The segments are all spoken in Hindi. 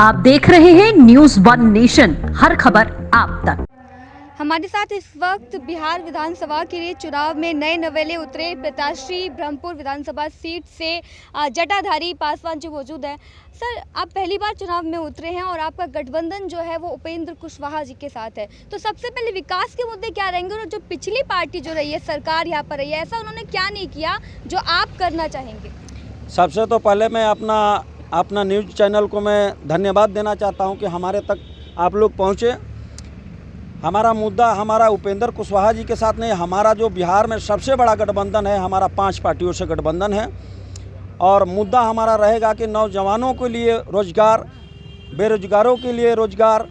आप देख रहे हैं न्यूज़ वन नेशन, हर खबर आप तक। हमारे साथ इस वक्त बिहार विधानसभा के लिए चुनाव में नए नवेले उतरे प्रत्याशी ब्रह्मपुर विधानसभा सीट से जटाधारी पासवान जी मौजूद हैं। सर, आप पहली बार चुनाव में उतरे हैं और आपका गठबंधन जो है वो उपेंद्र कुशवाहा जी के साथ है, तो सबसे पहले विकास के मुद्दे क्या रहेंगे और जो पिछली पार्टी जो रही है, सरकार यहाँ पर रही है, ऐसा उन्होंने क्या नहीं किया जो आप करना चाहेंगे? सबसे तो पहले मैं अपना न्यूज़ चैनल को मैं धन्यवाद देना चाहता हूं कि हमारे तक आप लोग पहुंचे। हमारा मुद्दा हमारा उपेंद्र कुशवाहा जी के साथ नहीं, हमारा जो बिहार में सबसे बड़ा गठबंधन है, हमारा 5 पार्टियों से गठबंधन है और मुद्दा हमारा रहेगा कि नौजवानों के लिए रोज़गार, बेरोजगारों के लिए रोज़गार,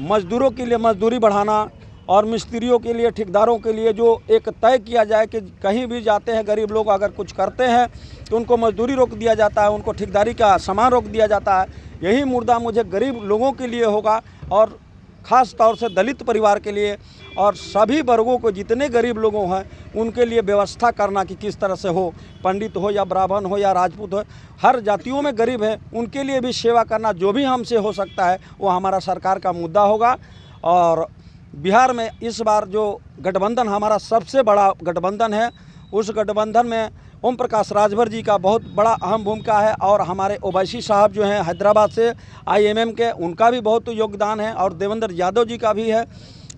मज़दूरों के लिए मजदूरी बढ़ाना और मिस्त्रियों के लिए, ठेकेदारों के लिए जो एक तय किया जाए कि कहीं भी जाते हैं गरीब लोग अगर कुछ करते हैं तो उनको मजदूरी रोक दिया जाता है, उनको ठेकेदारी का सामान रोक दिया जाता है। यही मुद्दा मुझे गरीब लोगों के लिए होगा और ख़ास तौर से दलित परिवार के लिए और सभी वर्गों को, जितने गरीब लोगों हैं उनके लिए व्यवस्था करना कि किस तरह से हो, पंडित हो या ब्राह्मण हो या राजपूत हो, हर जातियों में गरीब है, उनके लिए भी सेवा करना जो भी हमसे हो सकता है वो हमारा सरकार का मुद्दा होगा। और बिहार में इस बार जो गठबंधन हमारा सबसे बड़ा गठबंधन है, उस गठबंधन में ओम प्रकाश राजभर जी का बहुत बड़ा अहम भूमिका है और हमारे ओवैसी साहब जो हैं हैदराबाद से IMM के, उनका भी बहुत योगदान है और देवेंद्र यादव जी का भी है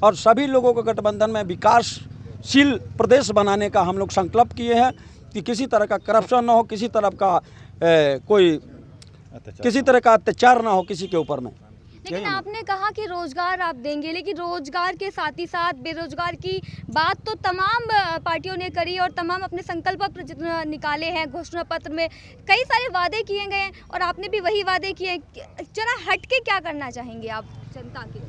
और सभी लोगों को गठबंधन में विकासशील प्रदेश बनाने का हम लोग संकल्प किए हैं कि किसी तरह का करप्शन ना हो, किसी तरह का किसी तरह का अत्याचार ना हो किसी के ऊपर में। लेकिन आपने कहा कि रोजगार आप देंगे, लेकिन रोजगार के साथ ही साथ बेरोजगार की बात तो तमाम पार्टियों ने करी और तमाम अपने संकल्प पत्र निकाले हैं, घोषणा पत्र में कई सारे वादे किए गए हैं और आपने भी वही वादे किए। जरा हट के क्या करना चाहेंगे आप जनता के?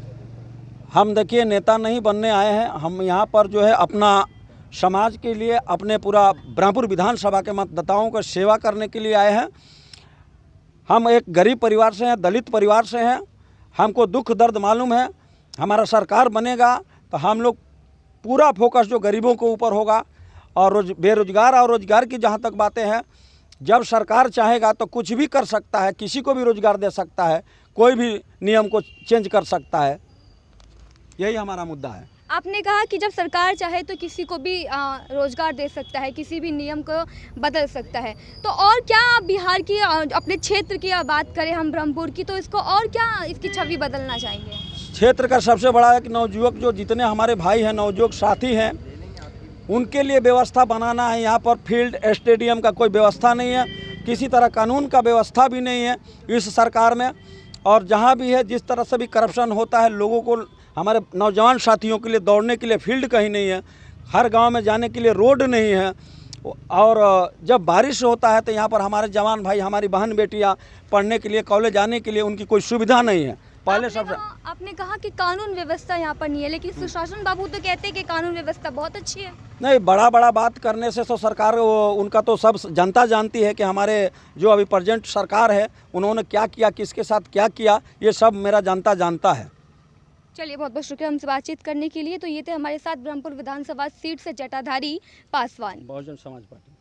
हम देखिए नेता नहीं बनने आए हैं, हम यहाँ पर जो है अपना समाज के लिए, अपने पूरा ब्रह्मपुर विधानसभा के मतदाताओं को सेवा करने के लिए आए हैं। हम एक गरीब परिवार से हैं, दलित परिवार से हैं, हमको दुख दर्द मालूम है। हमारा सरकार बनेगा तो हम लोग पूरा फोकस जो गरीबों के ऊपर होगा और बेरोजगार और रोजगार की जहाँ तक बातें हैं, जब सरकार चाहेगा तो कुछ भी कर सकता है, किसी को भी रोजगार दे सकता है, कोई भी नियम को चेंज कर सकता है, यही हमारा मुद्दा है। आपने कहा कि जब सरकार चाहे तो किसी को भी रोजगार दे सकता है, किसी भी नियम को बदल सकता है, तो और क्या आप बिहार की, अपने क्षेत्र की बात करें हम ब्रह्मपुर की, तो इसको और क्या इसकी छवि बदलना चाहेंगे? क्षेत्र का सबसे बड़ा है कि नवयुवक जो जितने हमारे भाई हैं, नवयुवक साथी हैं, उनके लिए व्यवस्था बनाना है। यहाँ पर फील्ड स्टेडियम का कोई व्यवस्था नहीं है, किसी तरह कानून का व्यवस्था भी नहीं है इस सरकार में और जहाँ भी है जिस तरह से भी करप्शन होता है, लोगों को, हमारे नौजवान साथियों के लिए दौड़ने के लिए फील्ड कहीं नहीं है, हर गांव में जाने के लिए रोड नहीं है और जब बारिश होता है तो यहाँ पर हमारे जवान भाई, हमारी बहन बेटियाँ पढ़ने के लिए, कॉलेज जाने के लिए उनकी कोई सुविधा नहीं है। पहले आपने कहा कि कानून व्यवस्था यहाँ पर नहीं है, लेकिन सुशासन बाबू तो कहते हैं कि कानून व्यवस्था बहुत अच्छी है। नहीं, बड़ा बात करने से तो सरकार, उनका तो सब जनता जानती है कि हमारे जो अभी प्रेजेंट सरकार है उन्होंने क्या किया, किसके साथ क्या किया, ये सब मेरा जनता जानता है। चलिए, बहुत बहुत शुक्रिया हमसे बातचीत करने के लिए। तो ये थे हमारे साथ ब्रह्मपुर विधानसभा सीट से जटाधारी Paswan, Bahujan Samaj party.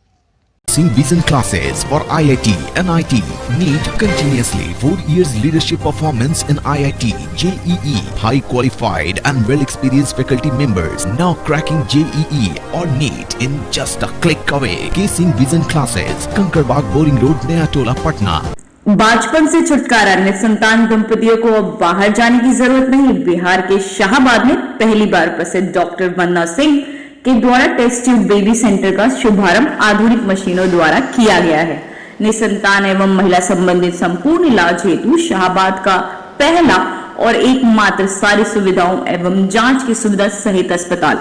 Vision classes for IIT, NIT, NEET continuously 4 years leadership performance in IIT, JEE, high qualified and well experienced faculty members now cracking JEE or NEET in just a click away. Vision classes, Kankarbaग बोरिंग रोड, नया टोला, पटना। बाजपन से छुटकारा, निसंतान दंपतियों को अब बाहर जाने की जरूरत नहीं। बिहार के शाहाबाद में पहली बार प्रसिद्ध डॉक्टर वंदना सिंह के द्वारा टेस्ट ट्यूब बेबी सेंटर का शुभारंभ आधुनिक मशीनों द्वारा किया गया है। निसंतान एवं महिला संबंधित संपूर्ण इलाज हेतु शाहाबाद का पहला और एकमात्र सारी सुविधाओं एवं जांच की सुविधा सहित अस्पताल।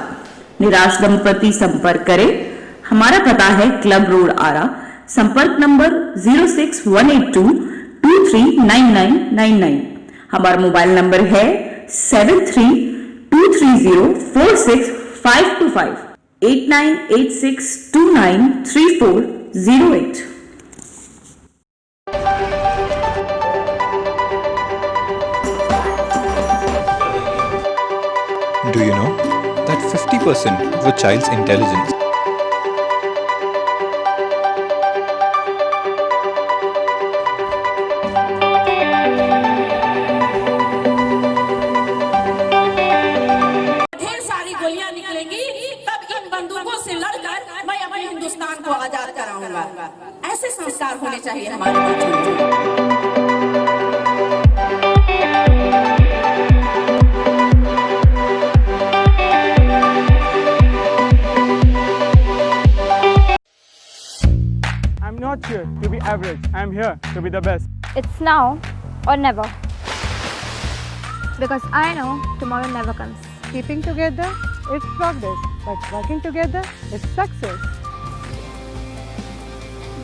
निराश दंपति संपर्क करें। हमारा पता है क्लब रोड, आरा। संपर्क नंबर 06182 239999। हमारा मोबाइल नंबर है 7323046525 8986293408। Do you know that 50% of a child's intelligence को आजाद कराऊंगा। ऐसे संस्कार होने चाहिए हमारे बच्चों में। I'm not here to be average. I'm here to be the best. It's now or never. Because I know tomorrow never comes. Keeping together is progress, but working together is success.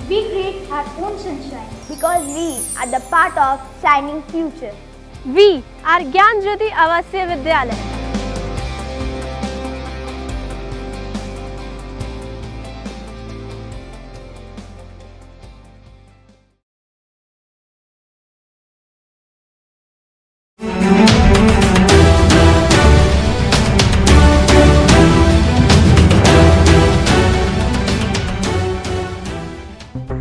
We create our own sunshine because we are the part of shining future. We are Gyan Jyoti Avasya Vidyalaya.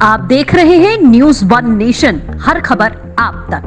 आप देख रहे हैं न्यूज़ वन नेशन, हर खबर आप तक।